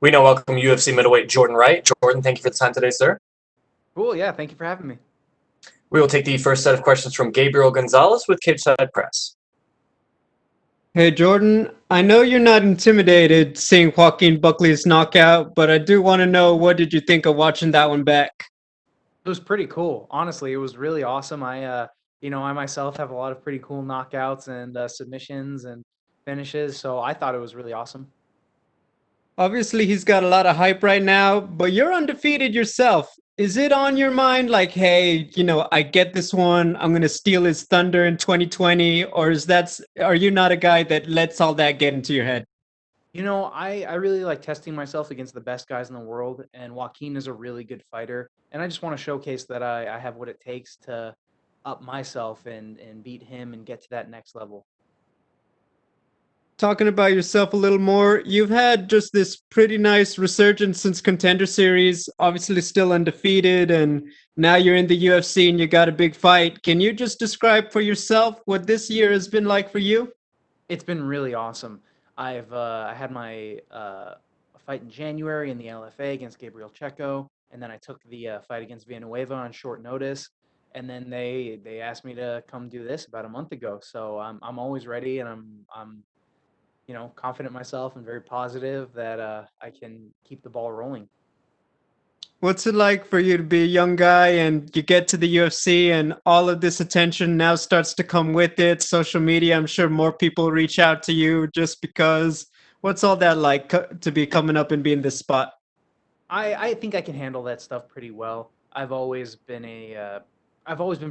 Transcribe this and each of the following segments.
We now welcome UFC middleweight Jordan Wright. Jordan, thank you for the time today, sir. Cool, yeah, thank you for having me. We will take the first set of questions from Gabriel Gonzalez with Cageside Press. Hey Jordan, I know you're not intimidated seeing Joaquin Buckley's knockout, but I do want to know, what did you think of watching that one back? It was pretty cool. Honestly, it was really awesome. I myself have a lot of pretty cool knockouts and submissions and finishes, so I thought it was really awesome. Obviously, he's got a lot of hype right now, but you're undefeated yourself. Is it on your mind like, hey, I get this one, I'm going to steal his thunder in 2020, or are you not a guy that lets all that get into your head? I really like testing myself against the best guys in the world, and Joaquin is a really good fighter, and I just want to showcase that I have what it takes to up myself and beat him and get to that next level. Talking about yourself a little more, you've had just this pretty nice resurgence since Contender Series, obviously still undefeated, and now you're in the UFC and you got a big fight. Can you just describe for yourself what this year has been like for you? It's been really awesome. I had my fight in January in the LFA against Gabriel Checo, and then I took the fight against Villanueva on short notice, and then they asked me to come do this about a month ago. So I'm always ready, and I'm confident in myself and very positive that I can keep the ball rolling. What's it like for you to be a young guy and you get to the UFC and all of this attention now starts to come with it? Social media, I'm sure more people reach out to you just because. What's all that like to be coming up and be in this spot? I think I can handle that stuff pretty well. I've always been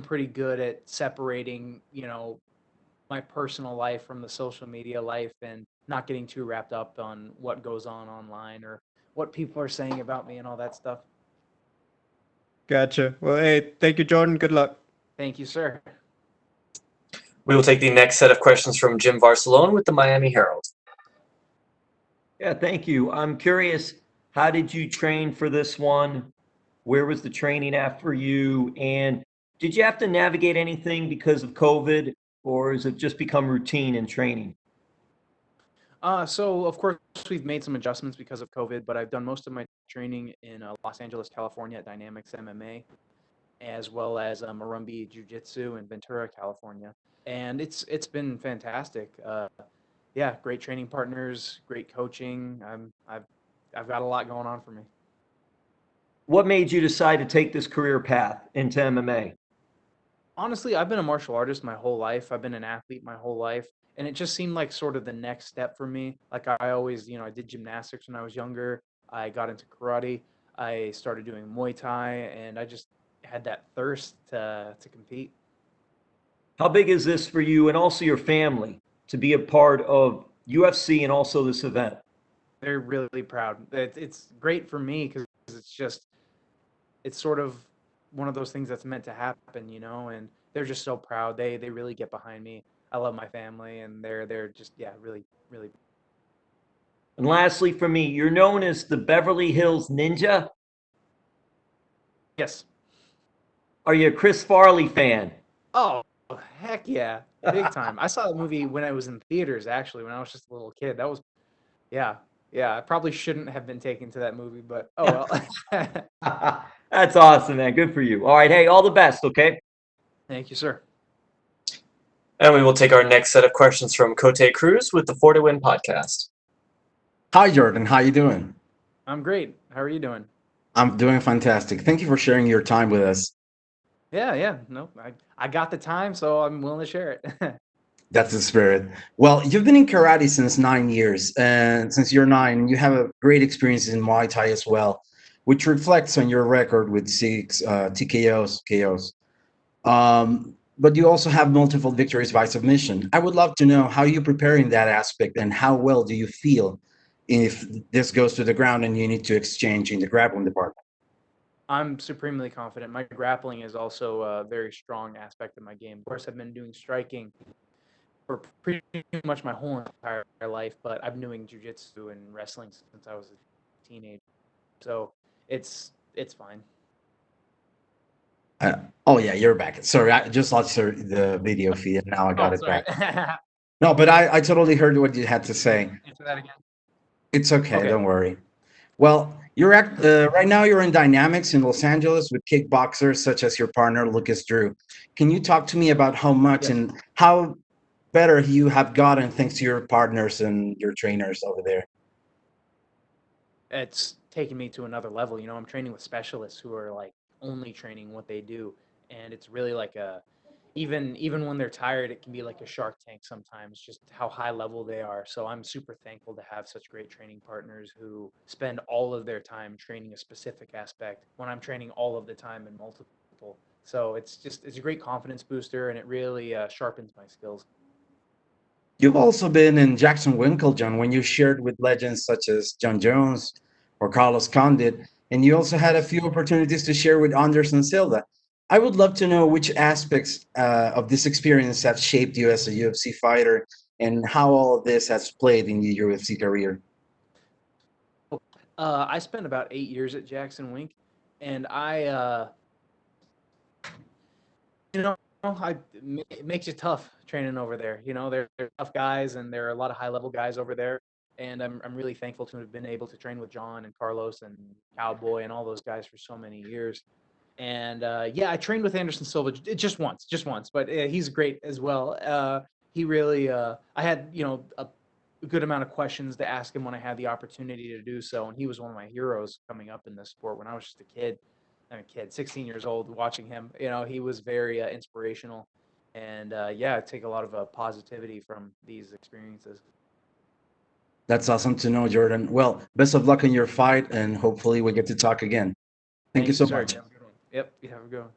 pretty good at separating, my personal life from the social media life and not getting too wrapped up on what goes on online or what people are saying about me and all that stuff. Gotcha. Well, hey, thank you, Jordan. Good luck. Thank you, sir. We will take the next set of questions from Jim Barcelone with the Miami Herald. Yeah, thank you. I'm curious, how did you train for this one? Where was the training at for you? And did you have to navigate anything because of COVID, or has it just become routine in training? So of course we've made some adjustments because of COVID, but I've done most of my training in Los Angeles, California at Dynamics MMA, as well as Marumbi Jiu Jitsu in Ventura, California, and it's been fantastic. Yeah, great training partners, great coaching. I've got a lot going on for me. What made you decide to take this career path into MMA? Honestly, I've been a martial artist my whole life. I've been an athlete my whole life, and it just seemed like sort of the next step for me. Like I always, I did gymnastics when I was younger. I got into karate. I started doing Muay Thai, and I just had that thirst to compete. How big is this for you and also your family to be a part of UFC and also this event? They're really proud. It's great for me because it's sort of one of those things that's meant to happen, and they're just so proud. They really get behind me. I love my family, and they're just, yeah, really really. And lastly, for me, you're known as the Beverly Hills Ninja. Yes. Are you a Chris Farley fan? Oh, heck yeah, big time. I saw the movie when I was in theaters. Actually, when I was just a little kid. That was, yeah, yeah. I probably shouldn't have been taken to that movie, but oh well. That's awesome, man. Good for you. All right. Hey, all the best, okay? Thank you, sir. And we will take our next set of questions from Cote Cruz with the 4 to Win podcast. Hi, Jordan. How you doing? I'm great. How are you doing? I'm doing fantastic. Thank you for sharing your time with us. Yeah, yeah. No, I got the time, so I'm willing to share it. That's the spirit. Well, you've been in karate since 9 years, and since you're nine, you have a great experience in Muay Thai as well, which reflects on your record with six TKOs, KOs. But you also have multiple victories by submission. I would love to know how you prepare in that aspect, and how well do you feel if this goes to the ground and you need to exchange in the grappling department? I'm supremely confident. My grappling is also a very strong aspect of my game. Of course, I've been doing striking for pretty much my whole entire life, but I've been doing jujitsu and wrestling since I was a teenager. So it's fine. Uh, oh yeah, you're back. Sorry, I just lost the video feed and now I got Oh, it sorry. back. No, but I totally heard what you had to say. Answer that again. It's okay, Okay. don't worry. Well, right now you're in Dynamics in Los Angeles with kickboxers such as your partner Lucas Drew. Can you talk to me about how much Yes. and how better you have gotten thanks to your partners and your trainers over there? It's taken me to another level. You know, I'm training with specialists who are like only training what they do, and it's really like a even when they're tired, it can be like a shark tank sometimes, just how high level they are. So I'm super thankful to have such great training partners who spend all of their time training a specific aspect when I'm training all of the time in multiple. So it's a great confidence booster, and it really sharpens my skills. You've also been in Jackson Winklejohn when you shared with legends such as John Jones or Carlos Condit, and you also had a few opportunities to share with Anderson Silva. I would love to know which aspects of this experience have shaped you as a UFC fighter and how all of this has played in your UFC career. I spent about 8 years at Jackson Wink, and you know, it makes you tough training over there. You know, they're tough guys, and there are a lot of high level guys over there. And I'm really thankful to have been able to train with John and Carlos and Cowboy and all those guys for so many years. And yeah, I trained with Anderson Silva just once, but he's great as well. He really, I had a good amount of questions to ask him when I had the opportunity to do so, and he was one of my heroes coming up in this sport when I was just a kid. I'm a kid, 16 years old, watching him. You know, he was very inspirational, and yeah, I take a lot of positivity from these experiences. That's awesome to know, Jordan. Well, best of luck in your fight, and hopefully we get to talk again. Thank you so sir. much. You have a good one. Yep, you have a good one.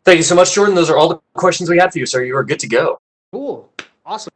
Thank you so much, Jordan. Those are all the questions we had for you, sir. You are good to go. Cool, awesome.